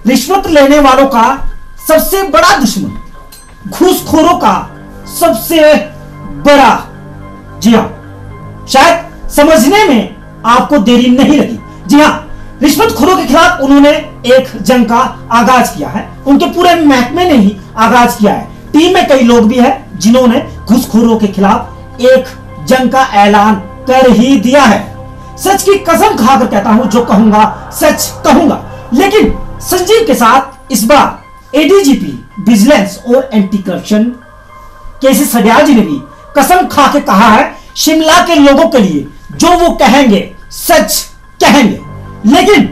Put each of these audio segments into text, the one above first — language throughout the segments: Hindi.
रिश्वत लेने वालों का सबसे बड़ा दुश्मन, घूसखोरों का सबसे बड़ा। जी हां, शायद समझने में आपको देरी नहीं लगी। जी हां, रिश्वतखोरों के खिलाफ उन्होंने एक जंग का आगाज किया है। उनके पूरे महकमे ने ही आगाज किया है। टीम में कई लोग भी हैं जिन्होंने घूसखोरों के खिलाफ एक जंग का ऐलान कर ही दिया है। सच की कसम खाकर कहता हूं, जो कहूंगा सच कहूंगा। लेकिन संजीव के साथ इस बार एडीजीपी विजिलेंस और एंटी करप्शन केसी सड्याल जी ने भी कसम खा के कहा है, शिमला के लोगों के लिए जो वो कहेंगे सच कहेंगे। लेकिन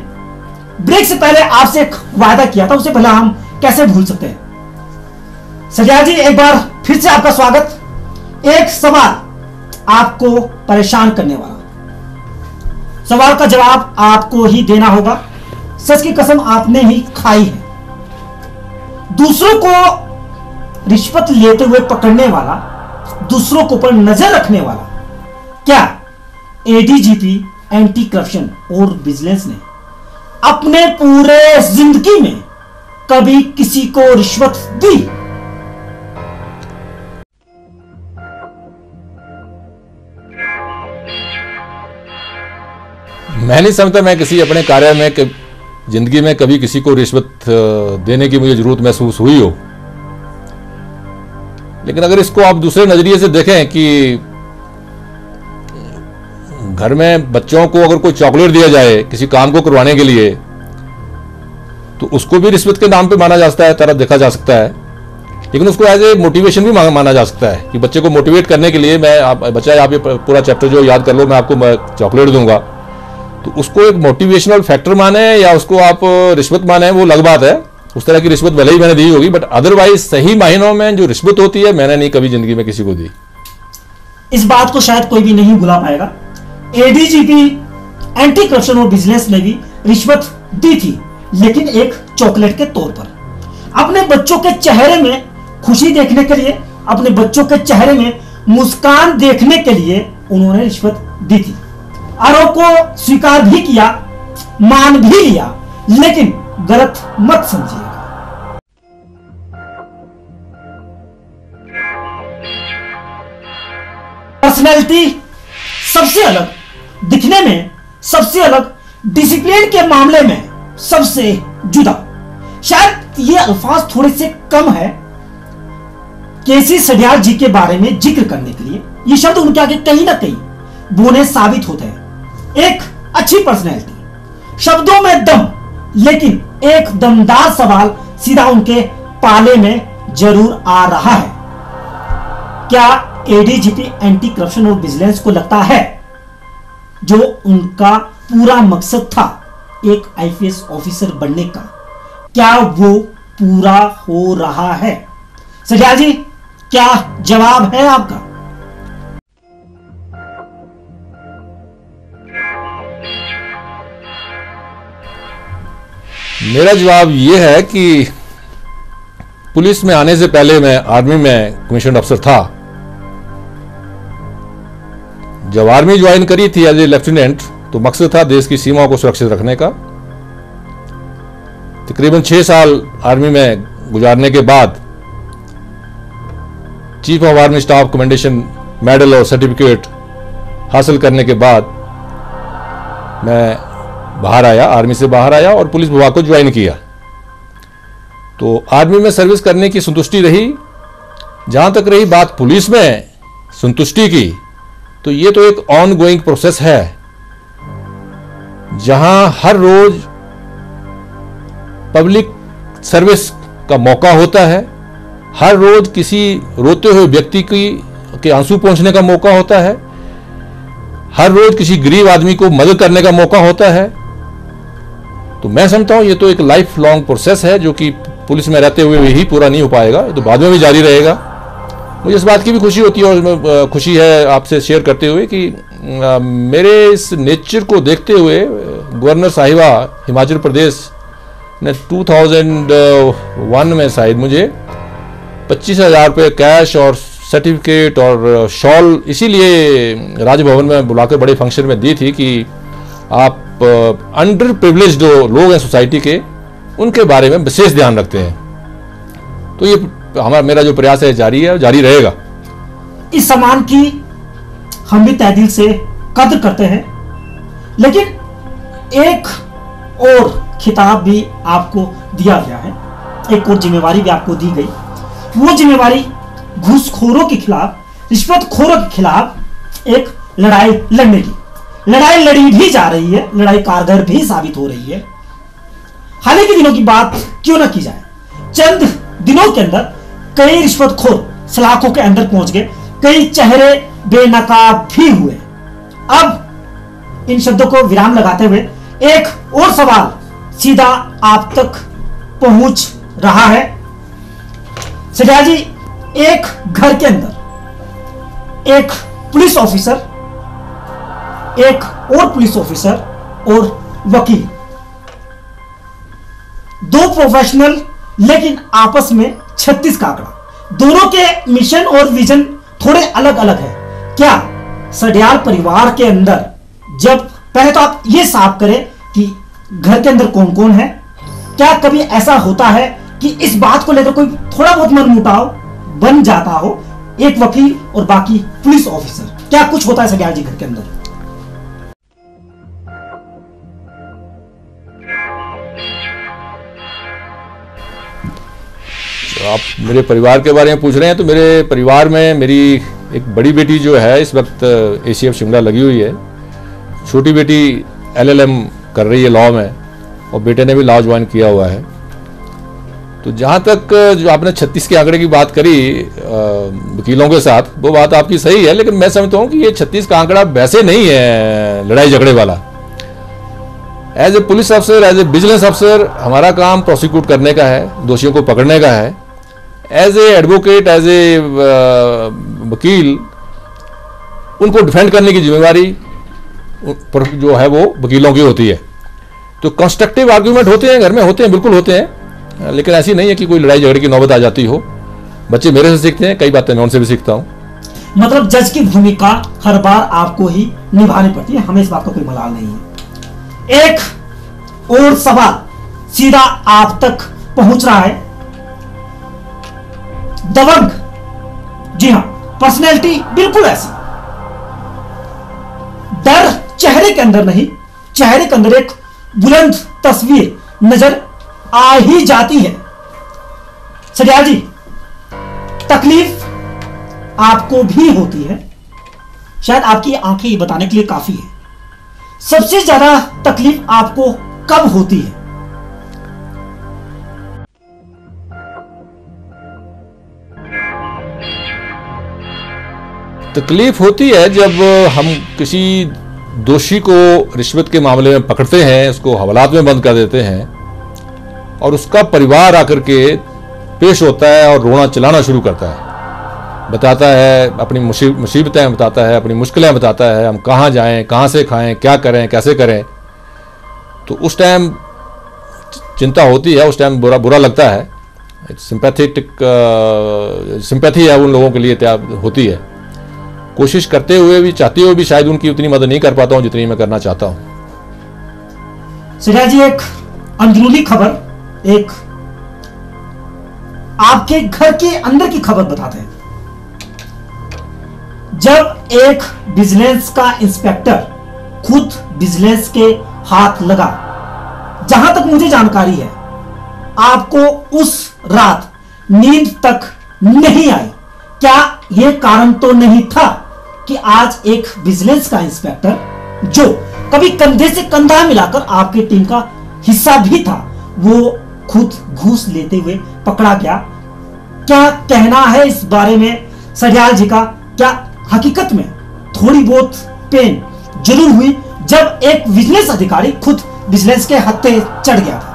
ब्रेक से पहले आपसे एक वादा किया था, उसे भला हम कैसे भूल सकते हैं। सड्याल जी, एक बार फिर से आपका स्वागत। एक सवाल आपको परेशान करने वाला, सवाल का जवाब आपको ही देना होगा। सच की कसम आपने ही खाई है। दूसरों को रिश्वत लेते हुए पकड़ने वाला, दूसरों के ऊपर नजर रखने वाला, क्या एडीजीपी एंटी करप्शन और विजिलेंस ने अपने पूरे जिंदगी में कभी किसी को रिश्वत दी? मैं नहीं समझता मैं किसी अपने कार्य में जिंदगी में कभी किसी को रिश्वत देने की मुझे जरूरत महसूस हुई हो। लेकिन अगर इसको आप दूसरे नजरिए से देखें कि घर में बच्चों को अगर कोई चॉकलेट दिया जाए किसी काम को करवाने के लिए, तो उसको भी रिश्वत के नाम पे माना जा सकता है, तरह देखा जा सकता है। लेकिन उसको एज ए मोटिवेशन भी माना जा सकता है कि बच्चे को मोटिवेट करने के लिए बच्चा आप ये पूरा चैप्टर जो याद कर लो, मैं आपको चॉकलेट दूंगा, तो उसको एक मोटिवेशनल फैक्टर माने या उसको आप रिश्वत माने, वो अलग बात है। उस तरह की रिश्वत भले ही मैंने दी होगी, बट अदरवाइज सही मायनों में जो रिश्वत होती है मैंने नहीं कभी जिंदगी में किसी को दी। इस बात को शायद कोई भी नहीं भुला पाएगा। एडीजीपी एंटी करप्शन और विजिलेंस ने भी रिश्वत दी थी, लेकिन एक चॉकलेट के तौर पर। अपने बच्चों के चेहरे में खुशी देखने के लिए, अपने बच्चों के चेहरे में मुस्कान देखने के लिए उन्होंने रिश्वत दी थी। आरोप को स्वीकार भी किया, मान भी लिया, लेकिन गलत मत समझिएगा। पर्सनैलिटी सबसे अलग, दिखने में सबसे अलग, डिसिप्लिन के मामले में सबसे जुदा। शायद ये अल्फाज थोड़े से कम है केसी सड्याल जी के बारे में जिक्र करने के लिए। ये शब्द उनके आगे कहीं ना कहीं बोने साबित होते हैं। एक अच्छी पर्सनैलिटी, शब्दों में दम, लेकिन एक दमदार सवाल सीधा उनके पाले में जरूर आ रहा है। क्या एडीजीपी एंटी करप्शन और विजिलेंस को लगता है जो उनका पूरा मकसद था एक आईपीएस ऑफिसर बनने का, क्या वो पूरा हो रहा है? सड्याल जी, क्या जवाब है आपका? मेरा जवाब यह है कि पुलिस में आने से पहले मैं आर्मी में कमीशन अफसर था। जब आर्मी ज्वाइन करी थी एज ए लेफ्टिनेंट, तो मकसद था देश की सीमाओं को सुरक्षित रखने का। तकरीबन 6 साल आर्मी में गुजारने के बाद chief of army staff commendation medal और सर्टिफिकेट हासिल करने के बाद मैं बाहर आया, आर्मी से बाहर आया और पुलिस विभाग को ज्वाइन किया। तो आर्मी में सर्विस करने की संतुष्टि रही। जहां तक रही बात पुलिस में संतुष्टि की, तो ये तो एक ऑन गोइंग प्रोसेस है, जहां हर रोज पब्लिक सर्विस का मौका होता है, हर रोज किसी रोते हुए व्यक्ति के आंसू पहुंचने का मौका होता है, हर रोज किसी गरीब आदमी को मदद करने का मौका होता है। तो मैं समझता हूं ये तो एक लाइफ लॉन्ग प्रोसेस है जो कि पुलिस में रहते हुए ही पूरा नहीं हो पाएगा, ये तो बाद में भी जारी रहेगा। मुझे इस बात की भी खुशी होती है और खुशी है आपसे शेयर करते हुए कि मेरे इस नेचर को देखते हुए गवर्नर साहिबा हिमाचल प्रदेश ने 2001 में शायद मुझे 25,000 रुपये कैश और सर्टिफिकेट और शॉल इसीलिए राजभवन में बुलाकर बड़े फंक्शन में दी थी कि आप अंडर प्रिविलेज्ड लोग हैं सोसाइटी के, उनके बारे में विशेष ध्यान रखते हैं। तो ये मेरा जो प्रयास है जारी है, जारी रहेगा। इस सम्मान की हम भी तहे दिल से कद्र करते हैं, लेकिन एक और खिताब भी आपको दिया गया है, एक और जिम्मेवारी भी आपको दी गई। वो जिम्मेवारी घूसखोरों के खिलाफ, रिश्वतखोरों के खिलाफ एक लड़ाई लड़ने की। लड़ाई लड़ी भी जा रही है, लड़ाई कारगर भी साबित हो रही है। हाल ही के दिनों की बात क्यों ना की जाए, चंद दिनों के अंदर कई रिश्वतखोर सलाखों के अंदर पहुंच गए, कई चेहरे बेनकाब भी हुए। अब इन शब्दों को विराम लगाते हुए एक और सवाल सीधा आप तक पहुंच रहा है। सजा जी, एक घर के अंदर एक पुलिस ऑफिसर, एक और पुलिस ऑफिसर और वकील, दो प्रोफेशनल, लेकिन आपस में 36 का आंकड़ा। दोनों के मिशन और विजन थोड़े अलग अलग है। क्या सड्याल परिवार के अंदर, जब पहले तो आप ये साफ करें कि घर के अंदर कौन कौन है, क्या कभी ऐसा होता है कि इस बात को लेकर कोई थोड़ा बहुत मनमुटाव बन जाता हो, एक वकील और बाकी पुलिस ऑफिसर, क्या कुछ होता है सड्याल जी घर के अंदर? आप मेरे परिवार के बारे में पूछ रहे हैं, तो मेरे परिवार में मेरी एक बड़ी बेटी जो है इस वक्त ACF शिमला लगी हुई है, छोटी बेटी LLM कर रही है लॉ में, और बेटे ने भी लॉ ज्वाइन किया हुआ है। तो जहाँ तक जो आपने 36 के आंकड़े की बात करी वकीलों के साथ, वो बात आपकी सही है, लेकिन मैं समझता हूँ कि ये 36 का आंकड़ा वैसे नहीं है लड़ाई झगड़े वाला। एज ए पुलिस अफसर, एज ए विजिलेंस अफसर, हमारा काम प्रोसिक्यूट करने का है, दोषियों को पकड़ने का है। As a advocate, as a वकील, उनको डिफेंड करने की जिम्मेवारी जो है वो वकीलों की होती है। तो कंस्ट्रक्टिव आर्ग्यूमेंट होते हैं घर में, होते हैं, बिल्कुल होते हैं, लेकिन ऐसी नहीं है कि कोई लड़ाई झगड़े की नौबत आ जाती हो। बच्चे मेरे से सीखते हैं, कई बातें मैं उनसे भी सीखता हूँ। मतलब जज की भूमिका हर बार आपको ही निभानी पड़ती है, हमें इस बात का कोई मलाल नहीं है। एक और सवाल सीधा आप तक पहुंच रहा है। दबंग, जी हां, पर्सनैलिटी बिल्कुल ऐसी, डर चेहरे के अंदर नहीं, चेहरे के अंदर एक बुलंद तस्वीर नजर आ ही जाती है। सड्याल जी, तकलीफ आपको भी होती है, शायद आपकी आंखें ये बताने के लिए काफी है। सबसे ज्यादा तकलीफ आपको कब होती है? तकलीफ होती है जब हम किसी दोषी को रिश्वत के मामले में पकड़ते हैं, उसको हवालात में बंद कर देते हैं, और उसका परिवार आकर के पेश होता है और रोना चिल्लाना शुरू करता है, बताता है अपनी मुसीबतें, बताता है अपनी मुश्किलें, बताता है हम कहाँ जाएं, कहाँ से खाएं, क्या करें, कैसे करें। तो उस टाइम चिंता होती है, उस टाइम बुरा लगता है। सिंपैथी है उन लोगों के लिए तैयार होती है। कोशिश करते हुए भी, चाहते हुए भी शायद उनकी उतनी मदद नहीं कर पाता हूं जितनी मैं करना चाहता हूं। सड्याल जी, एक अंदरूनी खबर, एक आपके घर के अंदर की खबर बताते हैं। जब एक विजिलेंस का इंस्पेक्टर खुद विजिलेंस के हाथ लगा, जहां तक मुझे जानकारी है, आपको उस रात नींद तक नहीं आई। क्या यह कारण तो नहीं था कि आज एक विजिलेंस का इंस्पेक्टर, जो कभी कंधे से कंधा मिलाकर आपकी टीम का हिस्सा भी था, वो खुद घूस लेते हुए पकड़ा गया? क्या कहना है इस बारे में सड्याल जी का? क्या हकीकत में थोड़ी बहुत पेन जरूर हुई जब एक विजिलेंस अधिकारी खुद विजिलेंस के हत्थे चढ़ गया था?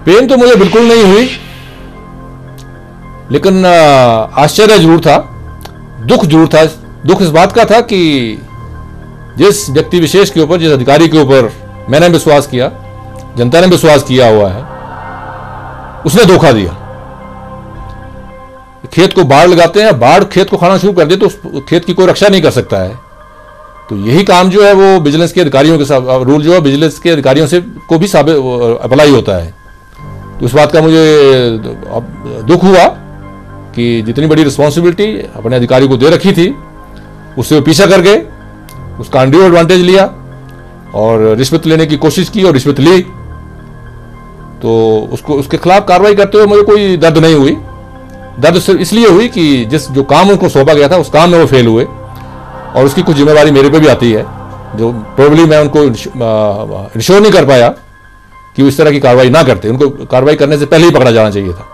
पेन तो मुझे बिल्कुल नहीं हुई, लेकिन आश्चर्य जरूर था, दुख जरूर था। दुख इस बात का था कि जिस व्यक्ति विशेष के ऊपर, जिस अधिकारी के ऊपर मैंने विश्वास किया, जनता ने विश्वास किया हुआ है, उसने धोखा दिया। खेत को बाढ़ लगाते हैं, बाढ़ खेत को खाना शुरू कर दे तो उस खेत की कोई रक्षा नहीं कर सकता है। तो यही काम जो है वो विजिलेंस के अधिकारियों के साथ, रूल जो है विजिलेंस के अधिकारियों से को भी अप्लाई होता है। तो इस बात का मुझे दुख हुआ कि जितनी बड़ी रिस्पॉन्सिबिलिटी अपने अधिकारी को दे रखी थी उससे वो पीछा कर गए, उसका अनड्यू एडवांटेज लिया और रिश्वत लेने की कोशिश की और रिश्वत ली। तो उसके खिलाफ कार्रवाई करते हुए मुझे कोई दर्द नहीं हुई। दर्द सिर्फ इसलिए हुई कि जो काम उनको सौंपा गया था उस काम में वो फेल हुए और उसकी कुछ जिम्मेवारी मेरे पे भी आती है, जो प्रोबेबली मैं उनको इंश्योर नहीं कर पाया कि वो इस तरह की कार्रवाई ना करते। उनको कार्रवाई करने से पहले ही पकड़ा जाना चाहिए था।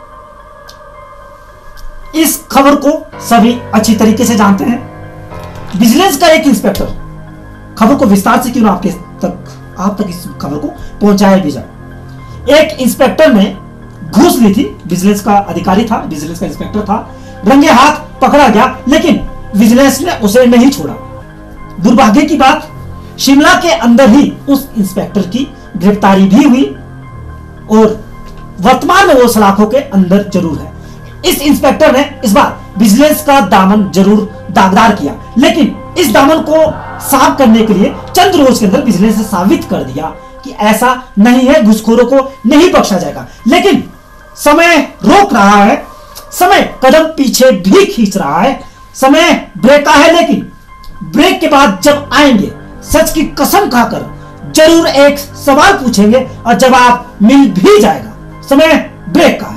इस खबर को सभी अच्छी तरीके से जानते हैं। विजिलेंस का एक इंस्पेक्टर खबर को विस्तार से क्यों आप तक इस खबर को पहुंचाया भी जाए। एक इंस्पेक्टर ने घूस ली थी, विजिलेंस का अधिकारी था, विजिलेंस का इंस्पेक्टर था, रंगे हाथ पकड़ा गया, लेकिन विजिलेंस ने उसे नहीं छोड़ा। दुर्भाग्य की बात, शिमला के अंदर ही उस इंस्पेक्टर की गिरफ्तारी भी हुई और वर्तमान में वो सलाखों के अंदर जरूर है। इस इंस्पेक्टर ने इस बार विजिलेंस का दामन जरूर दागदार किया, लेकिन इस दामन को साफ करने के लिए चंद रोज के अंदर विजिलेंस ने साबित कर दिया कि ऐसा नहीं है, घुसखोरों को नहीं बख्शा जाएगा। लेकिन समय रोक रहा है, समय कदम पीछे भी खींच रहा है, समय ब्रेक का है, लेकिन ब्रेक के बाद जब आएंगे सच की कसम खाकर जरूर एक सवाल पूछेंगे और जवाब मिल भी जाएगा। समय ब्रेक का है।